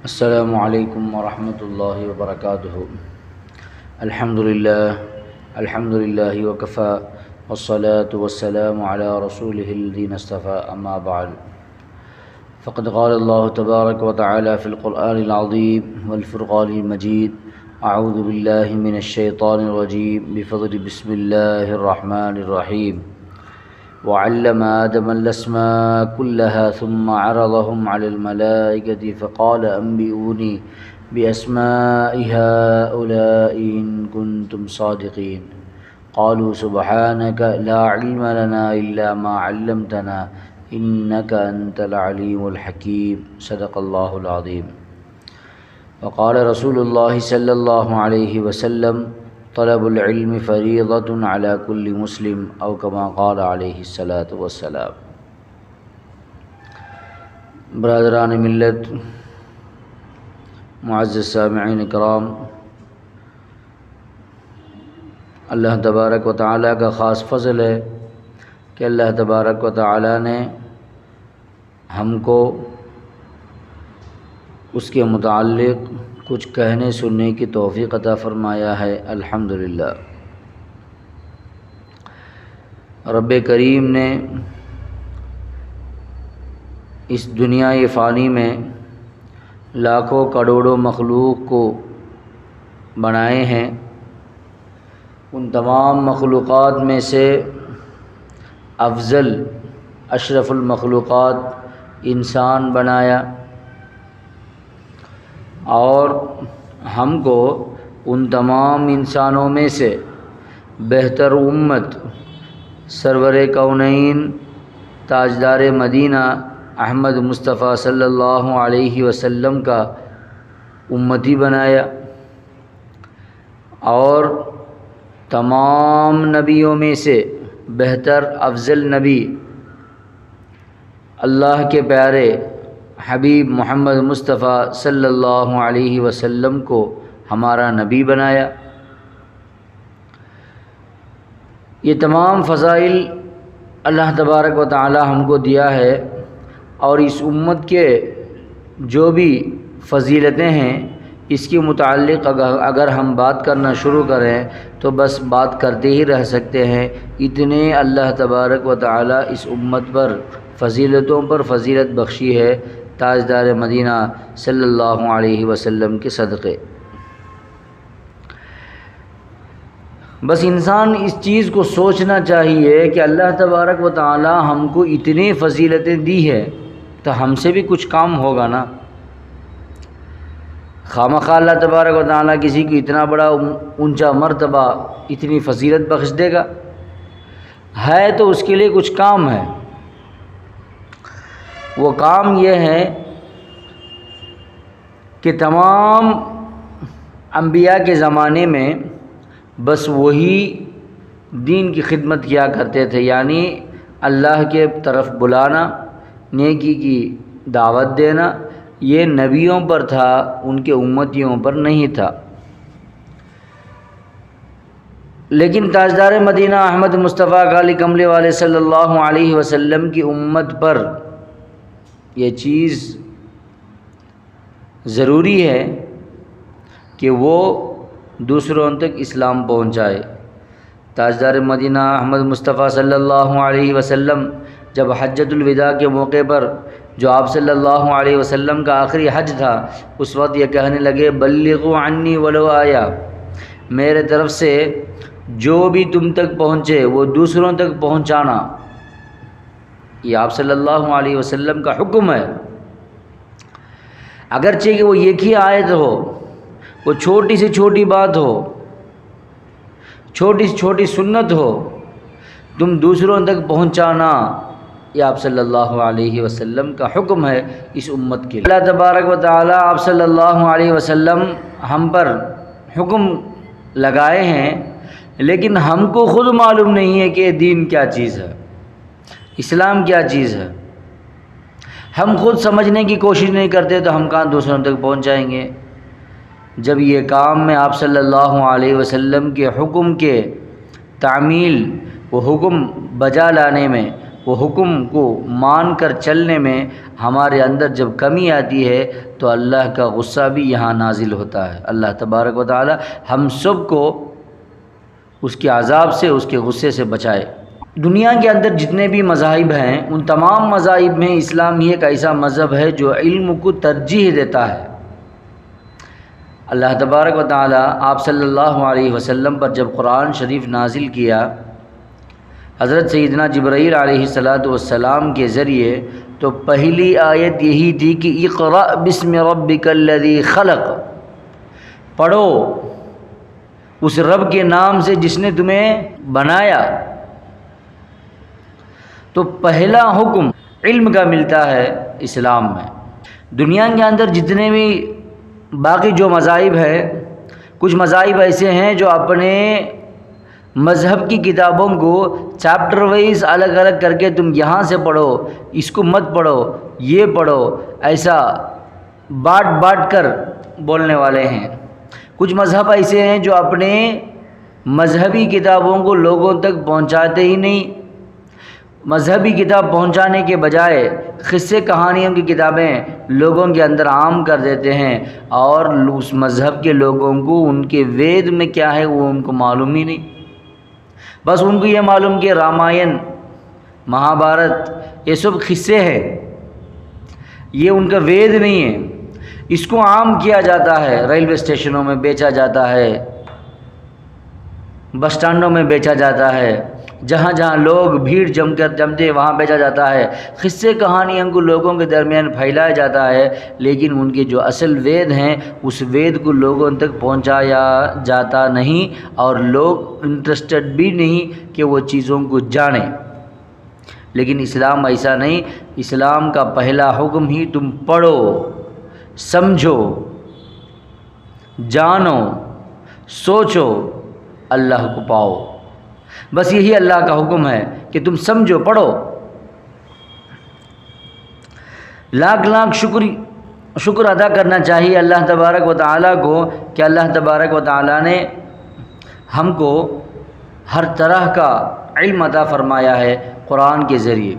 السلام علیکم ورحمۃ اللہ وبرکاتہ۔ الحمد للہ وکفیٰ والصلاة والسلام علی رسولہ الذی اصطفیٰ، اما بعد فقد قال اللہ تبارک وتعالی فی القرآن العظیم والفرقان المجید: اعوذ باللہ من الشیطان الرجیم، بفضل بسم اللہ الرحمن الرحیم۔ وعلم آدم الأسماء كلها ثم عرضهم على الملائكة فقال أنبئوني بأسماء هؤلاء إن كنتم صادقين قالوا سبحانك لا علم لنا إلا ما علمتنا إنك أنت العليم الحكيم، صدق الله العظيم۔ وقال رسول الله صلى الله عليه وسلم: طلب العلم فریضۃ علی کل مسلم، او کما قال علیہ الصلاۃ والسلام۔ برادران ملت، معزز سامعین کرام، اللہ تبارک و تعالیٰ کا خاص فضل ہے کہ اللہ تبارک و تعالیٰ نے ہم کو اس کے متعلق کچھ کہنے سننے کی توفیق عطا فرمایا ہے، الحمدللہ۔ رب کریم نے اس دنیا فانی میں لاکھوں کروڑوں مخلوق کو بنائے ہیں۔ ان تمام مخلوقات میں سے افضل اشرف المخلوقات انسان بنایا، اور ہم کو ان تمام انسانوں میں سے بہتر امت سرور کونین تاجدار مدینہ احمد مصطفیٰ صلی اللہ علیہ وسلم کا امتی بنایا، اور تمام نبیوں میں سے بہتر افضل نبی اللہ کے پیارے حبیب محمد مصطفیٰ صلی اللہ علیہ وسلم کو ہمارا نبی بنایا۔ یہ تمام فضائل اللہ تبارک و تعالی ہم کو دیا ہے، اور اس امت کے جو بھی فضیلتیں ہیں اس کے متعلق اگر ہم بات کرنا شروع کریں تو بس بات کرتے ہی رہ سکتے ہیں، اتنے اللہ تبارک و تعالی اس امت پر فضیلتوں پر فضیلت بخشی ہے تاجدار مدینہ صلی اللہ علیہ وسلم کے صدقے۔ بس انسان اس چیز کو سوچنا چاہیے کہ اللہ تبارک و تعالی ہم کو اتنی فضیلتیں دی ہے تو ہم سے بھی کچھ کام ہوگا نا۔ خامخواہ اللہ تبارک و تعالی کسی کو اتنا بڑا اونچا مرتبہ اتنی فضیلت بخش دے گا؟ ہے تو اس کے لیے کچھ کام ہے۔ وہ کام یہ ہے کہ تمام انبیاء کے زمانے میں بس وہی دین کی خدمت کیا کرتے تھے، یعنی اللہ کے طرف بلانا، نیکی کی دعوت دینا، یہ نبیوں پر تھا، ان کے امتیوں پر نہیں تھا۔ لیکن تاجدار مدینہ احمد مصطفیٰ کالی کملے والے صلی اللہ علیہ وسلم کی امت پر یہ چیز ضروری ہے کہ وہ دوسروں تک اسلام پہنچائے۔ تاجدار مدینہ احمد مصطفیٰ صلی اللہ علیہ وسلم جب حجۃ الوداع کے موقع پر، جو آپ صلی اللہ علیہ وسلم کا آخری حج تھا، اس وقت یہ کہنے لگے: بلغوا عنی ولو آیا، میرے طرف سے جو بھی تم تک پہنچے وہ دوسروں تک پہنچانا۔ یہ آپ صلی اللہ علیہ وسلم کا حکم ہے، اگرچہ کہ وہ ایک ہی آیت ہو، وہ چھوٹی سے چھوٹی بات ہو، چھوٹی سے چھوٹی سنت ہو، تم دوسروں تک پہنچانا، یہ آپ صلی اللہ علیہ وسلم کا حکم ہے اس امت کے لیے۔ اللہ تبارک و تعالی آپ صلی اللہ علیہ وسلم ہم پر حکم لگائے ہیں، لیکن ہم کو خود معلوم نہیں ہے کہ دین کیا چیز ہے، اسلام کیا چیز ہے۔ ہم خود سمجھنے کی کوشش نہیں کرتے تو ہم کہاں دوسروں تک پہنچ جائیں گے؟ جب یہ کام میں آپ صلی اللہ علیہ وسلم کے حکم کے تعمیل، وہ حکم بجا لانے میں، وہ حکم کو مان کر چلنے میں ہمارے اندر جب کمی آتی ہے تو اللہ کا غصہ بھی یہاں نازل ہوتا ہے۔ اللہ تبارک و تعالی ہم سب کو اس کے عذاب سے، اس کے غصے سے بچائے۔ دنیا کے اندر جتنے بھی مذاہب ہیں ان تمام مذاہب میں اسلام ہی ایک ایسا مذہب ہے جو علم کو ترجیح دیتا ہے۔ اللہ تبارک و تعالی آپ صلی اللہ علیہ وسلم پر جب قرآن شریف نازل کیا حضرت سیدنا جبرائیل علیہ السلام کے ذریعے، تو پہلی آیت یہی تھی کہ اقرأ بسم ربک الذی خلق، پڑھو اس رب کے نام سے جس نے تمہیں بنایا۔ تو پہلا حکم علم کا ملتا ہے اسلام میں۔ دنیا کے اندر جتنے بھی باقی جو مذاہب ہیں، کچھ مذاہب ایسے ہیں جو اپنے مذہب کی کتابوں کو چیپٹر وائز الگ الگ کر کے تم یہاں سے پڑھو، اس کو مت پڑھو، یہ پڑھو، ایسا بانٹ کر بولنے والے ہیں۔ کچھ مذہب ایسے ہیں جو اپنے مذہبی کتابوں کو لوگوں تک پہنچاتے ہی نہیں، مذہبی کتاب پہنچانے کے بجائے قصے کہانیوں کی کتابیں لوگوں کے اندر عام کر دیتے ہیں، اور اس مذہب کے لوگوں کو ان کے وید میں کیا ہے وہ ان کو معلوم ہی نہیں۔ بس ان کو یہ معلوم کہ رامائن، مہابھارت یہ سب قصے ہیں، یہ ان کا وید نہیں ہے۔ اس کو عام کیا جاتا ہے، ریلوے اسٹیشنوں میں بیچا جاتا ہے، بس اسٹینڈوں میں بیچا جاتا ہے، جہاں جہاں لوگ بھیڑ جمتے وہاں بیچا جاتا ہے۔ قصے کہانیوں کو لوگوں کے درمیان پھیلایا جاتا ہے، لیکن ان کے جو اصل وید ہیں اس وید کو لوگوں تک پہنچایا جاتا نہیں، اور لوگ انٹرسٹڈ بھی نہیں کہ وہ چیزوں کو جانیں۔ لیکن اسلام ایسا نہیں، اسلام کا پہلا حکم ہی تم پڑھو، سمجھو، جانو، سوچو، اللہ کو پاؤ۔ بس یہی اللہ کا حکم ہے کہ تم سمجھو، پڑھو۔ لاکھ لاکھ شکر ادا کرنا چاہیے اللہ تبارک و تعالیٰ کو کہ اللہ تبارک و تعالیٰ نے ہم کو ہر طرح کا علم عطا فرمایا ہے قرآن کے ذریعے۔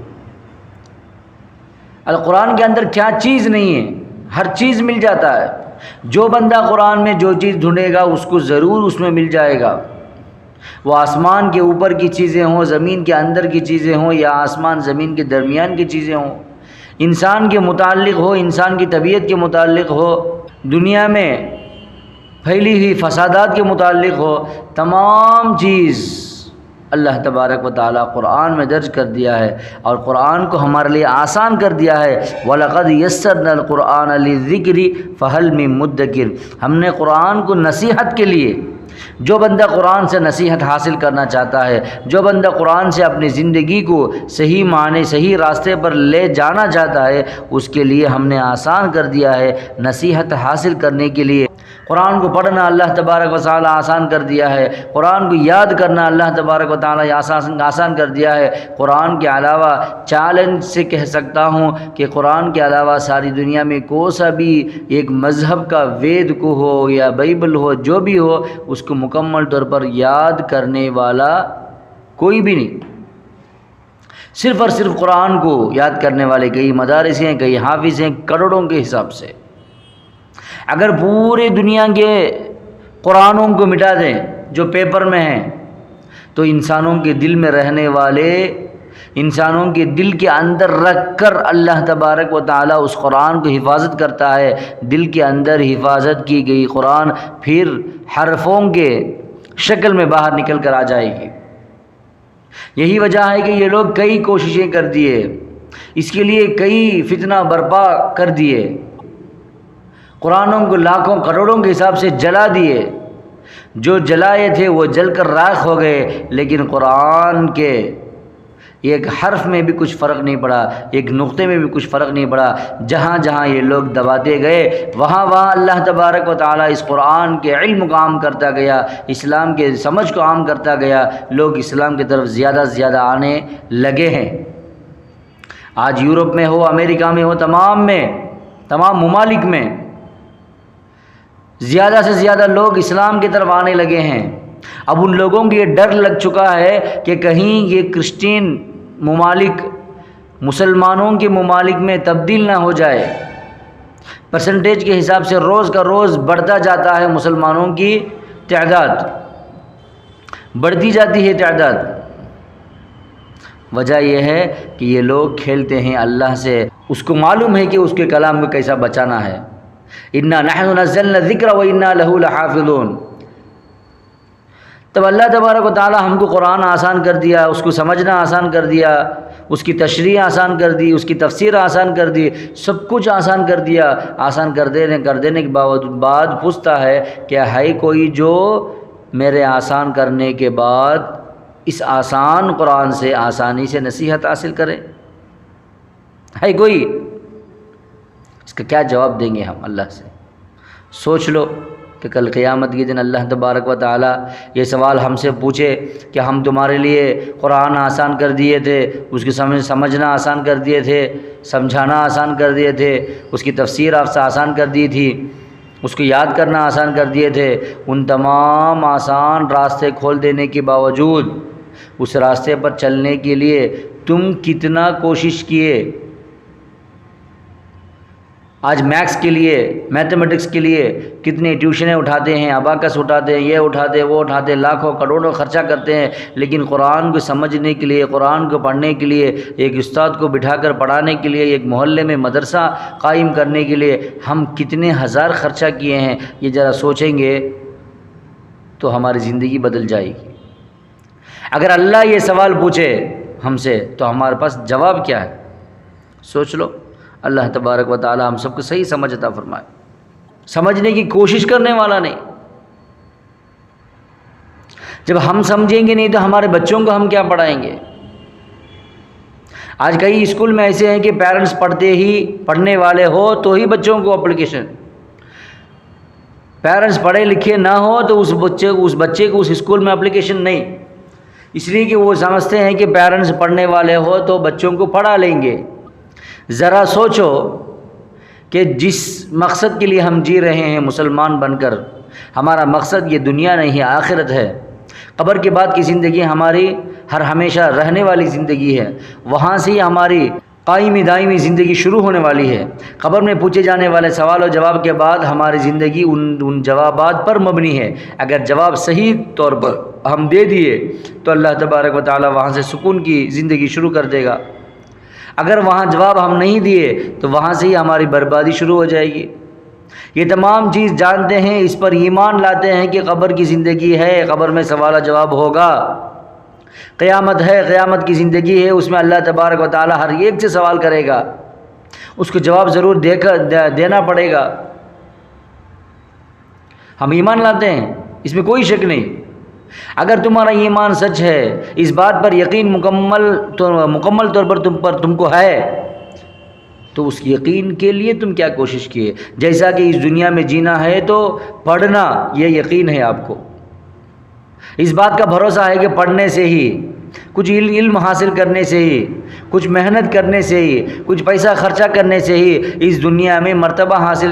القرآن کے اندر کیا چیز نہیں ہے، ہر چیز مل جاتا ہے۔ جو بندہ قرآن میں جو چیز ڈھونڈے گا اس کو ضرور اس میں مل جائے گا، وہ آسمان کے اوپر کی چیزیں ہوں، زمین کے اندر کی چیزیں ہوں، یا آسمان زمین کے درمیان کی چیزیں ہوں، انسان کے متعلق ہو، انسان کی طبیعت کے متعلق ہو، دنیا میں پھیلی ہوئی فسادات کے متعلق ہو، تمام چیز اللہ تبارک و تعالیٰ قرآن میں درج کر دیا ہے، اور قرآن کو ہمارے لیے آسان کر دیا ہے۔ وَلَقَدْ يَسَّرْنَا الْقُرْآنَ لِلذِّكْرِ فَهَلْ مِن مُدَّكِرٍ، ہم نے قرآن کو نصیحت کے لیے، جو بندہ قرآن سے نصیحت حاصل کرنا چاہتا ہے، جو بندہ قرآن سے اپنی زندگی کو صحیح معنی صحیح راستے پر لے جانا چاہتا ہے، اس کے لیے ہم نے آسان کر دیا ہے۔ نصیحت حاصل کرنے کے لیے قرآن کو پڑھنا اللہ تبارک و تعالیٰ آسان کر دیا ہے، قرآن کو یاد کرنا اللہ تبارک و تعالیٰ آسان کر دیا ہے۔ قرآن کے علاوہ چیلنج سے کہہ سکتا ہوں کہ قرآن کے علاوہ ساری دنیا میں کوئی سا بھی ایک مذہب کا وید کو ہو یا بائبل ہو، جو بھی ہو، اس کو مکمل طور پر یاد کرنے والا کوئی بھی نہیں۔ صرف اور صرف قرآن کو یاد کرنے والے کئی مدارس ہیں، کئی حافظ ہیں، کروڑوں کے حساب سے۔ اگر پورے دنیا کے قرآنوں کو مٹا دیں جو پیپر میں ہیں، تو انسانوں کے دل میں رہنے والے، انسانوں کے دل کے اندر رکھ کر اللہ تبارک و تعالیٰ اس قرآن کو حفاظت کرتا ہے۔ دل کے اندر حفاظت کی گئی قرآن پھر حرفوں کے شکل میں باہر نکل کر آ جائے گی۔ یہی وجہ ہے کہ یہ لوگ کئی کوششیں کر دیے، اس کے لیے کئی فتنہ برپا کر دیے، قرآنوں کو لاکھوں کروڑوں کے حساب سے جلا دیے، جو جلائے تھے وہ جل کر راکھ ہو گئے، لیکن قرآن کے ایک حرف میں بھی کچھ فرق نہیں پڑا، ایک نقطے میں بھی کچھ فرق نہیں پڑا۔ جہاں جہاں یہ لوگ دباتے گئے، وہاں وہاں اللہ تبارک و تعالیٰ اس قرآن کے علم کو عام کرتا گیا، اسلام کے سمجھ کو عام کرتا گیا، لوگ اسلام کی طرف زیادہ سے زیادہ آنے لگے ہیں۔ آج یورپ میں ہو، امریکہ میں ہو، تمام ممالک میں زیادہ سے زیادہ لوگ اسلام کی طرف آنے لگے ہیں۔ اب ان لوگوں کو یہ ڈر لگ چکا ہے کہ کہیں یہ کرسچین ممالک مسلمانوں کے ممالک میں تبدیل نہ ہو جائے۔ پرسنٹیج کے حساب سے روز کا روز بڑھتا جاتا ہے مسلمانوں کی تعداد، بڑھتی جاتی ہے تعداد۔ وجہ یہ ہے کہ یہ لوگ کھیلتے ہیں اللہ سے، اس کو معلوم ہے کہ اس کے کلام کو کیسا بچانا ہے۔ اِنَّا نَحْنُ نَزَّلْنَا الذِّكْرَ وَإِنَّا لَهُ لَحَافِظُونَ۔ تب اللہ تبارک و تعالی ہم کو قرآن آسان کر دیا، اس کو سمجھنا آسان کر دیا، اس کی تشریح آسان کر دی، اس کی تفسیر آسان کر دی، سب کچھ آسان کر دیا۔ آسان کر دینے کے بعد پوچھتا ہے کیا ہے کوئی جو میرے آسان کرنے کے بعد اس آسان قرآن سے آسانی سے نصیحت حاصل کرے؟ ہے کوئی؟ اس کا کیا جواب دیں گے ہم اللہ سے؟ سوچ لو کہ کل قیامت کے دن اللہ تبارک و تعالی یہ سوال ہم سے پوچھے کہ ہم تمہارے لیے قرآن آسان کر دیے تھے، اس کی سمجھنا آسان کر دیے تھے، سمجھانا آسان کر دیے تھے، اس کی تفسیر آپ سے آسان کر دی تھی، اس کو یاد کرنا آسان کر دیے تھے۔ ان تمام آسان راستے کھول دینے کے باوجود اس راستے پر چلنے کے لیے تم کتنا کوشش کیے؟ آج میکس کے لیے، میتھمیٹکس کے لیے کتنے ٹیوشنیں اٹھاتے ہیں، اباکس اٹھاتے ہیں، یہ اٹھاتے ہیں، وہ اٹھاتے ہیں، لاکھوں کروڑوں خرچہ کرتے ہیں، لیکن قرآن کو سمجھنے کے لیے، قرآن کو پڑھنے کے لیے، ایک استاد کو بٹھا کر پڑھانے کے لیے، ایک محلے میں مدرسہ قائم کرنے کے لیے ہم کتنے ہزار خرچہ کیے ہیں؟ یہ ذرا سوچیں گے تو ہماری زندگی بدل جائے گی۔ اگر اللہ یہ سوال پوچھے ہم سے تو ہمارے پاس جواب کیا ہے؟ سوچ لو۔ اللہ تبارک و تعالی ہم سب کو صحیح سمجھ عطا فرمائے، سمجھنے کی کوشش کرنے والا نہیں۔ جب ہم سمجھیں گے نہیں تو ہمارے بچوں کو ہم کیا پڑھائیں گے؟ آج کئی اسکول میں ایسے ہیں کہ پیرنٹس پڑھنے والے ہو تو ہی بچوں کو اپلیکیشن، پیرنٹس پڑھے لکھے نہ ہو تو اس بچے کو اس اسکول میں اپلیکیشن نہیں، اس لیے کہ وہ سمجھتے ہیں کہ پیرنٹس پڑھنے والے ہو تو بچوں کو پڑھا لیں گے۔ ذرا سوچو کہ جس مقصد کے لیے ہم جی رہے ہیں مسلمان بن کر، ہمارا مقصد یہ دنیا نہیں ہے، آخرت ہے۔ قبر کے بعد کی زندگی ہماری ہمیشہ رہنے والی زندگی ہے، وہاں سے ہی ہماری قائمی دائمی زندگی شروع ہونے والی ہے۔ قبر میں پوچھے جانے والے سوال و جواب کے بعد ہماری زندگی ان جوابات پر مبنی ہے۔ اگر جواب صحیح طور پر ہم دے دیے تو اللہ تبارک و تعالی وہاں سے سکون کی زندگی شروع کر دے گا۔ اگر وہاں جواب ہم نہیں دیے تو وہاں سے ہی ہماری بربادی شروع ہو جائے گی۔ یہ تمام چیز جانتے ہیں، اس پر ایمان لاتے ہیں کہ قبر کی زندگی ہے، قبر میں سوال و جواب ہوگا، قیامت ہے، قیامت کی زندگی ہے، اس میں اللہ تبارک و تعالی ہر ایک سے سوال کرے گا، اس کو جواب ضرور دینا پڑے گا۔ ہم ایمان لاتے ہیں، اس میں کوئی شک نہیں۔ اگر تمہارا ایمان سچ ہے، اس بات پر یقین مکمل طور پر تم کو ہے، تو اس یقین کے لیے تم کیا کوشش کیے؟ جیسا کہ اس دنیا میں جینا ہے تو پڑھنا، یہ یقین ہے آپ کو، اس بات کا بھروسہ ہے کہ پڑھنے سے ہی، کچھ علم حاصل کرنے سے ہی، کچھ محنت کرنے سے ہی، کچھ پیسہ خرچہ کرنے سے ہی اس دنیا میں مرتبہ حاصل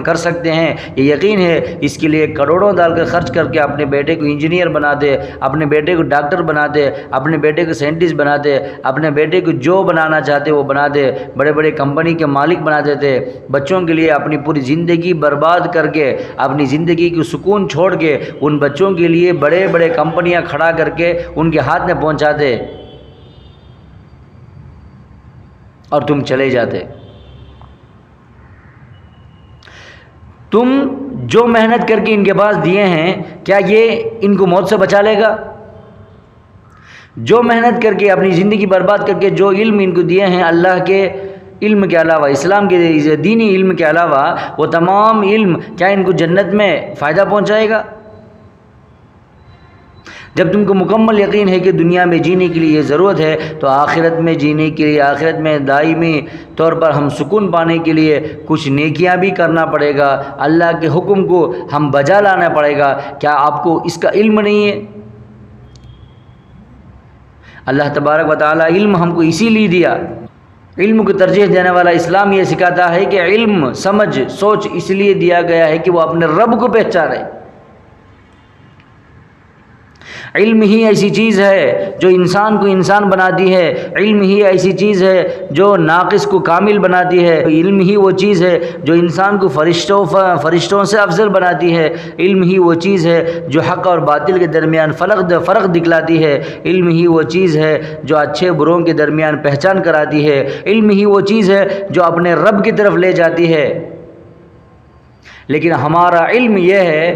کر سکتے ہیں، یہ یقین ہے۔ اس کے لیے کروڑوں ڈال کر خرچ کر کے اپنے بیٹے کو انجینئر بنا دے، اپنے بیٹے کو ڈاکٹر بنا دے، اپنے بیٹے کو سائنٹسٹ بنا دے، اپنے بیٹے کو جو بنانا چاہتے وہ بنا دے، بڑے بڑے کمپنی کے مالک بنا دیتے۔ بچوں کے لیے اپنی پوری زندگی برباد کر کے، اپنی زندگی کو سکون چھوڑ کے ان بچوں کے لیے بڑے بڑے کمپنیاں کھڑا کر کے ان کے ہاتھ میں پہنچا دے، اور تم چلے جاتے۔ تم جو محنت کر کے ان کے پاس دیے ہیں، کیا یہ ان کو موت سے بچا لے گا؟ جو محنت کر کے اپنی زندگی برباد کر کے جو علم ان کو دیے ہیں اللہ کے علم کے علاوہ، اسلام کے دینی علم کے علاوہ، وہ تمام علم کیا ان کو جنت میں فائدہ پہنچائے گا؟ جب تم کو مکمل یقین ہے کہ دنیا میں جینے کے لیے یہ ضرورت ہے، تو آخرت میں جینے کے لیے، آخرت میں دائمی طور پر ہم سکون پانے کے لیے کچھ نیکیاں بھی کرنا پڑے گا، اللہ کے حکم کو ہم بجا لانا پڑے گا۔ کیا آپ کو اس کا علم نہیں ہے؟ اللہ تبارک و تعالی علم ہم کو اسی لیے دیا۔ علم کو ترجیح دینے والا اسلام یہ سکھاتا ہے کہ علم، سمجھ، سوچ اس لیے دیا گیا ہے کہ وہ اپنے رب کو پہچانے۔ علم ہی ایسی چیز ہے جو انسان کو انسان بناتی ہے، علم ہی ایسی چیز ہے جو ناقص کو کامل بناتی ہے، علم ہی وہ چیز ہے جو انسان کو فرشتوں سے افضل بناتی ہے، علم ہی وہ چیز ہے جو حق اور باطل کے درمیان فرق دکھلاتی ہے، علم ہی وہ چیز ہے جو اچھے بروں کے درمیان پہچان کراتی ہے، علم ہی وہ چیز ہے جو اپنے رب کی طرف لے جاتی ہے۔ لیکن ہمارا علم یہ ہے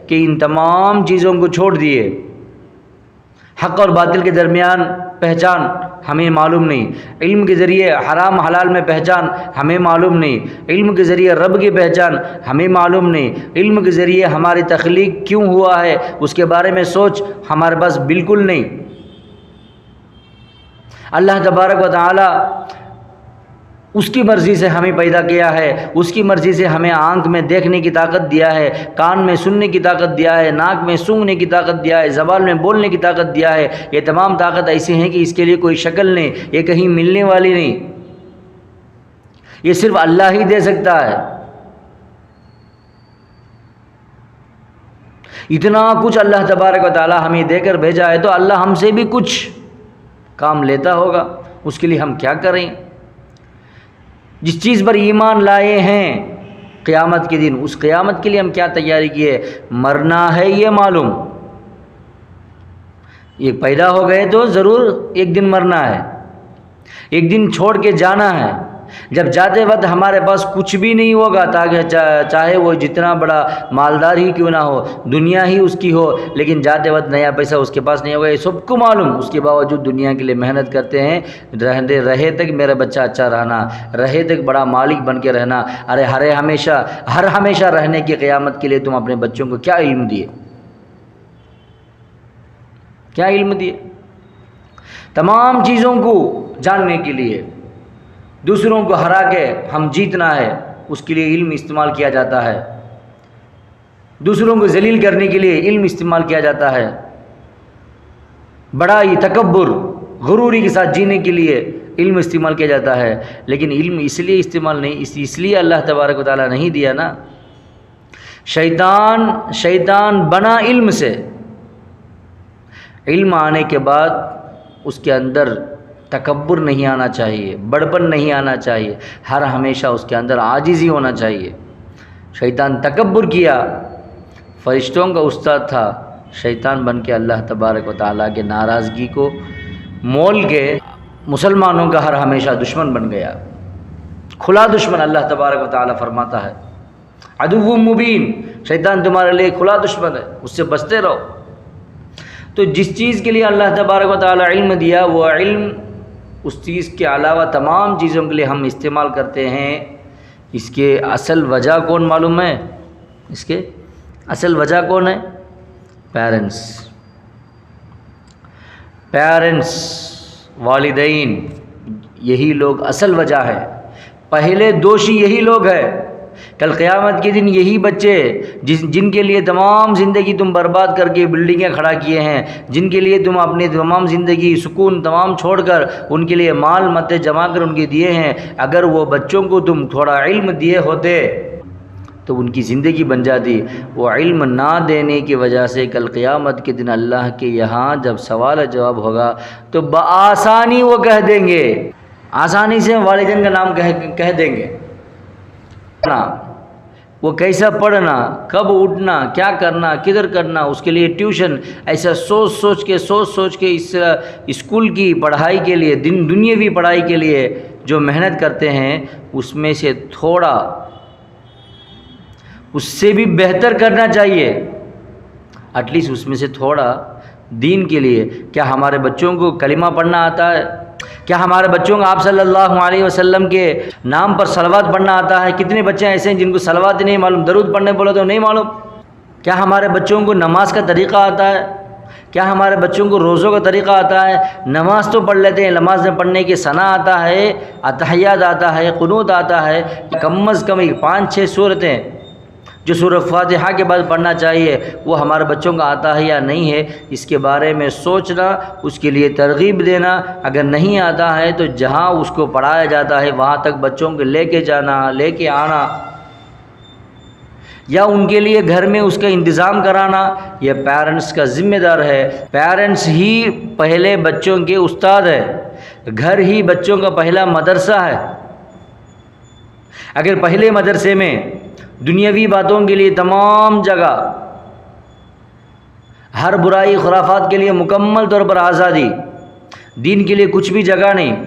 کہ ان تمام چیزوں کو چھوڑ دیے، حق اور باطل کے درمیان پہچان ہمیں معلوم نہیں، علم کے ذریعے حرام حلال میں پہچان ہمیں معلوم نہیں، علم کے ذریعے رب کی پہچان ہمیں معلوم نہیں، علم کے ذریعے ہماری تخلیق کیوں ہوا ہے اس کے بارے میں سوچ ہمارے پاس بالکل نہیں۔ اللہ تبارک و تعالی اس کی مرضی سے ہمیں پیدا کیا ہے، اس کی مرضی سے ہمیں آنکھ میں دیکھنے کی طاقت دیا ہے، کان میں سننے کی طاقت دیا ہے، ناک میں سونگھنے کی طاقت دیا ہے، زبان میں بولنے کی طاقت دیا ہے۔ یہ تمام طاقت ایسی ہیں کہ اس کے لیے کوئی شکل نہیں، یہ کہیں ملنے والی نہیں، یہ صرف اللہ ہی دے سکتا ہے۔ اتنا کچھ اللہ تبارک و تعالی ہمیں دے کر بھیجا ہے تو اللہ ہم سے بھی کچھ کام لیتا ہوگا، اس کے لیے ہم کیا کریں؟ جس چیز پر ایمان لائے ہیں قیامت کے دن، اس قیامت کے لیے ہم کیا تیاری کیے؟ مرنا ہے یہ معلوم، یہ پیدا ہو گئے تو ضرور ایک دن مرنا ہے، ایک دن چھوڑ کے جانا ہے۔ جب جاتے وقت ہمارے پاس کچھ بھی نہیں ہوگا، تاکہ چاہے وہ جتنا بڑا مالدار ہی کیوں نہ ہو، دنیا ہی اس کی ہو، لیکن جاتے وقت نیا پیسہ اس کے پاس نہیں ہوگا، یہ سب کو معلوم۔ اس کے باوجود دنیا کے لیے محنت کرتے ہیں، رہے تک میرا بچہ اچھا رہنا، رہے تک بڑا مالک بن کے رہنا۔ ارے ہر ہمیشہ رہنے کی قیامت کے لیے تم اپنے بچوں کو کیا علم دیے؟ کیا علم دیے؟ تمام چیزوں کو جاننے کے لیے، دوسروں کو ہرا کے ہم جیتنا ہے، اس کے لیے علم استعمال کیا جاتا ہے، دوسروں کو ذلیل کرنے کے لیے علم استعمال کیا جاتا ہے، بڑائی، تکبر، غروری کے ساتھ جینے کے لیے علم استعمال کیا جاتا ہے۔ لیکن علم اس لیے استعمال نہیں، اس لیے اللہ تبارک و تعالیٰ نہیں دیا نا۔ شیطان بنا علم سے، علم آنے کے بعد اس کے اندر تکبر نہیں آنا چاہیے، بڑپن نہیں آنا چاہیے، ہر ہمیشہ اس کے اندر عاجزی ہونا چاہیے۔ شیطان تکبر کیا، فرشتوں کا استاد تھا، شیطان بن کے اللہ تبارک و تعالیٰ کے ناراضگی کو مول کے مسلمانوں کا ہر ہمیشہ دشمن بن گیا، کھلا دشمن۔ اللہ تبارک و تعالیٰ فرماتا ہے عدو مبین، شیطان تمہارے لیے کھلا دشمن ہے، اس سے بچتے رہو۔ تو جس چیز کے لیے اللہ تبارک و تعالیٰ علم دیا، وہ علم اس چیز کے علاوہ تمام چیزوں کے لیے ہم استعمال کرتے ہیں۔ اس کے اصل وجہ کون معلوم ہے؟ اس کے اصل وجہ کون ہے؟ پیرنٹس، والدین، یہی لوگ اصل وجہ ہے، پہلے دوشی یہی لوگ ہیں۔ کل قیامت کے دن یہی بچے جن کے لیے تمام زندگی تم برباد کر کے بلڈنگیں کھڑا کیے ہیں، جن کے لیے تم اپنی تمام زندگی سکون تمام چھوڑ کر ان کے لیے مال متے جمع کر ان کے دیے ہیں، اگر وہ بچوں کو تم تھوڑا علم دیے ہوتے تو ان کی زندگی بن جاتی۔ وہ علم نہ دینے کی وجہ سے کل قیامت کے دن اللہ کے یہاں جب سوال جواب ہوگا تو بآسانی وہ کہہ دیں گے، آسانی سے والدین کا نام کہہ دیں گے، وہ کیسا پڑھنا، کب اٹھنا، کیا کرنا، کدھر کرنا، اس کے لیے ٹیوشن، ایسا سوچ سوچ کے اس اسکول کی پڑھائی کے لیے، دنیاوی پڑھائی کے لیے جو محنت کرتے ہیں، اس میں سے تھوڑا اس سے بھی بہتر کرنا چاہیے، ایٹ لیسٹ اس میں سے تھوڑا دین کے لیے۔ کیا ہمارے بچوں کو کلمہ پڑھنا آتا ہے؟ کیا ہمارے بچوں کو آپ صلی اللہ علیہ وسلم کے نام پر صلوات پڑھنا آتا ہے؟ کتنے بچے ایسے ہیں جن کو صلوات ہی نہیں معلوم، درود پڑھنے بولے تو نہیں معلوم۔ کیا ہمارے بچوں کو نماز کا طریقہ آتا ہے؟ کیا ہمارے بچوں کو روزوں کا طریقہ آتا ہے؟ نماز تو پڑھ لیتے ہیں، نماز میں پڑھنے کی ثنا آتا ہے، اتحیات آتا ہے، قنوت آتا ہے، کم از کم 5-6 سورتیں جو سورہ فاتحہ کے بعد پڑھنا چاہیے، وہ ہمارے بچوں کا آتا ہے یا نہیں ہے، اس کے بارے میں سوچنا، اس کے لیے ترغیب دینا۔ اگر نہیں آتا ہے تو جہاں اس کو پڑھایا جاتا ہے وہاں تک بچوں کو لے کے جانا، لے کے آنا۔ یا ان کے لیے گھر میں اس کا انتظام کرانا، یہ پیرنٹس کا ذمہ دار ہے۔ پیرنٹس ہی پہلے بچوں کے استاد ہے، گھر ہی بچوں کا پہلا مدرسہ ہے۔ اگر پہلے مدرسے میں دنیاوی باتوں کے لیے تمام جگہ، ہر برائی خرافات کے لیے مکمل طور پر آزادی، دین کے لیے کچھ بھی جگہ نہیں،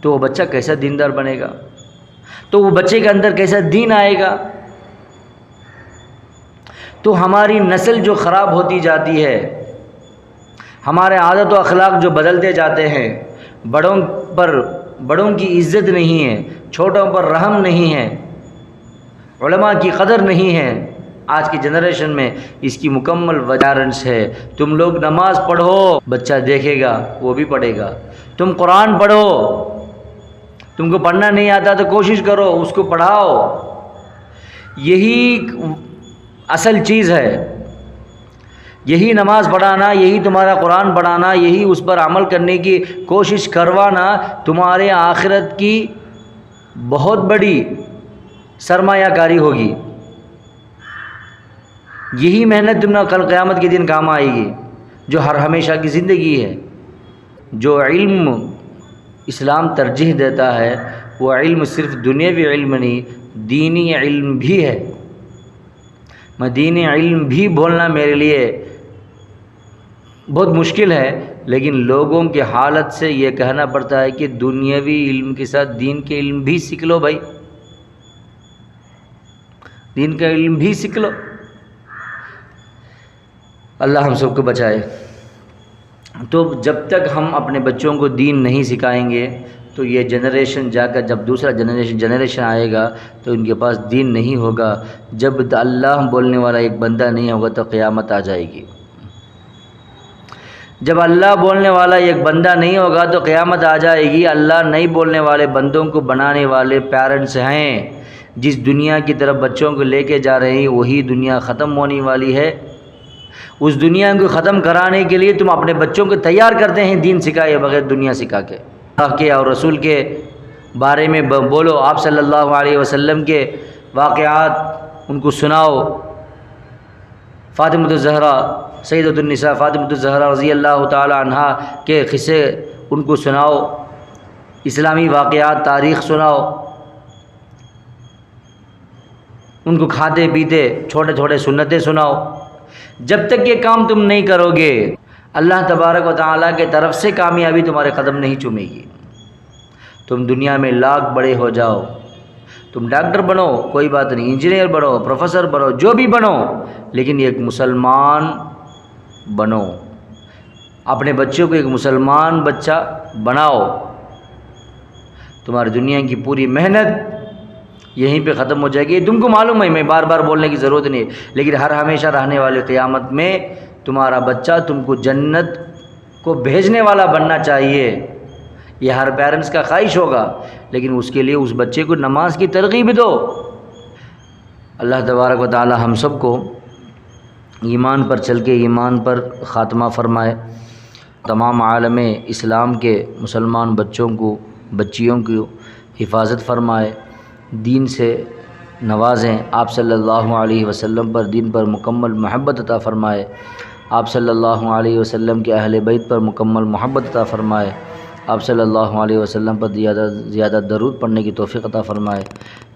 تو وہ بچہ کیسا دیندار بنے گا؟ تو وہ بچے کے اندر کیسا دین آئے گا؟ تو ہماری نسل جو خراب ہوتی جاتی ہے، ہمارے عادت و اخلاق جو بدلتے جاتے ہیں، بڑوں کی عزت نہیں ہے، چھوٹوں پر رحم نہیں ہے، علماء کی قدر نہیں ہے، آج کی جنریشن میں اس کی مکمل وجہ ہے۔ تم لوگ نماز پڑھو، بچہ دیکھے گا وہ بھی پڑھے گا۔ تم قرآن پڑھو، تم کو پڑھنا نہیں آتا تو کوشش کرو اس کو پڑھاؤ، یہی اصل چیز ہے۔ یہی نماز پڑھانا، یہی تمہارا قرآن پڑھانا، یہی اس پر عمل کرنے کی کوشش کروانا تمہارے آخرت کی بہت بڑی سرمایہ کاری ہوگی۔ یہی محنت تم نے کل قیامت کے دن کام آئے گی، جو ہر ہمیشہ کی زندگی ہے۔ جو علم اسلام ترجیح دیتا ہے وہ علم صرف دنیاوی علم نہیں، دینی علم بھی ہے۔ میں دینی علم بھی بولنا میرے لیے بہت مشکل ہے، لیکن لوگوں کے حالت سے یہ کہنا پڑتا ہے کہ دنیاوی علم کے ساتھ دین کے علم بھی سیکھ لو بھائی، دین کا علم بھی سیکھ لو۔ اللہ ہم سب کو بچائے۔ تو جب تک ہم اپنے بچوں کو دین نہیں سکھائیں گے تو یہ جنریشن جا کر جب دوسرا جنریشن آئے گا تو ان کے پاس دین نہیں ہوگا۔ جب اللہ بولنے والا ایک بندہ نہیں ہوگا تو قیامت آ جائے گی۔ جب اللہ بولنے والا ایک بندہ نہیں ہوگا تو قیامت آ جائے گی۔ اللہ نہیں بولنے والے بندوں کو بنانے والے پیرنٹس ہیں۔ جس دنیا کی طرف بچوں کو لے کے جا رہے ہیں وہی دنیا ختم ہونے والی ہے۔ اس دنیا کو ختم کرانے کے لیے تم اپنے بچوں کو تیار کرتے ہیں دین سکھائے بغیر دنیا سکھا کے۔ اللہ کے اور رسول کے بارے میں بولو، آپ صلی اللہ علیہ وسلم کے واقعات ان کو سناؤ۔ فاطمۃ الزہرا سیدۃ النساء فاطمۃ الزہرا رضی اللہ تعالی عنہا کے قصے ان کو سناؤ، اسلامی واقعات تاریخ سناؤ، ان کو کھاتے پیتے چھوٹے چھوٹے سنتیں سناؤ۔ جب تک یہ کام تم نہیں کرو گے اللہ تبارک و تعالیٰ کے طرف سے کامیابی تمہارے قدم نہیں چومے گی۔ تم دنیا میں لاکھ بڑے ہو جاؤ، تم ڈاکٹر بنو کوئی بات نہیں، انجینئر بنو، پروفیسر بنو، جو بھی بنو، لیکن ایک مسلمان بنو، اپنے بچوں کو ایک مسلمان بچہ بناؤ۔ تمہاری دنیا کی پوری محنت یہیں پہ ختم ہو جائے گی۔ تم کو معلوم ہے، میں بار بار بولنے کی ضرورت نہیں ہے، لیکن ہر ہمیشہ رہنے والی قیامت میں تمہارا بچہ تم کو جنت کو بھیجنے والا بننا چاہیے، یہ ہر پیرنٹس کا خواہش ہوگا، لیکن اس کے لیے اس بچے کو نماز کی ترغیب دو۔ اللہ تبارک و تعالی ہم سب کو ایمان پر چل کے ایمان پر خاتمہ فرمائے، تمام عالم اسلام کے مسلمان بچوں کو بچیوں کی حفاظت فرمائے، دین سے نوازیں، آپ صلی اللہ علیہ وسلم پر دین پر مکمل محبت عطا فرمائے، آپ صلی اللہ علیہ وسلم کے اہل بیت پر مکمل محبت عطا فرمائے، آپ صلی اللہ علیہ وسلم پر زیادہ درود پڑھنے کی توفیق عطا فرمائے۔